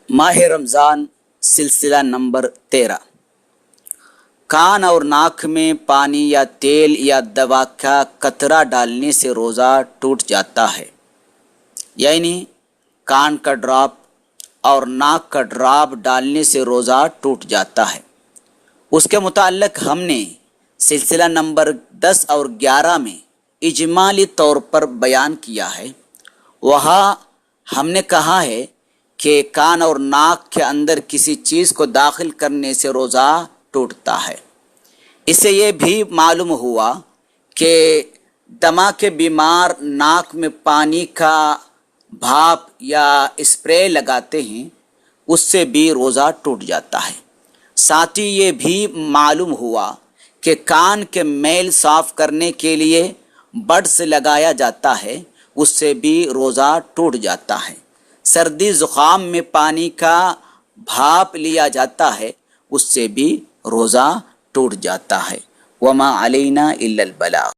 ماہ رمضان سلسلہ نمبر 13۔ کان اور ناک میں پانی یا تیل یا دوا کا قطرہ ڈالنے سے روزہ ٹوٹ جاتا ہے، یعنی کان کا ڈراپ اور ناک کا ڈراپ ڈالنے سے روزہ ٹوٹ جاتا ہے۔ اس کے متعلق ہم نے سلسلہ نمبر 10 اور 11 میں اجمالی طور پر بیان کیا ہے۔ وہاں ہم نے کہا ہے کہ کان اور ناک کے اندر کسی چیز کو داخل کرنے سے روزہ ٹوٹتا ہے۔ اس سے یہ بھی معلوم ہوا کہ دمہ کے بیمار ناک میں پانی کا بھاپ یا اسپرے لگاتے ہیں، اس سے بھی روزہ ٹوٹ جاتا ہے۔ ساتھ ہی یہ بھی معلوم ہوا کہ کان کے میل صاف کرنے کے لیے بڈس لگایا جاتا ہے، اس سے بھی روزہ ٹوٹ جاتا ہے۔ سردی زکام میں پانی کا بھاپ لیا جاتا ہے، اس سے بھی روزہ ٹوٹ جاتا ہے۔ وما علینا الا البلاغ۔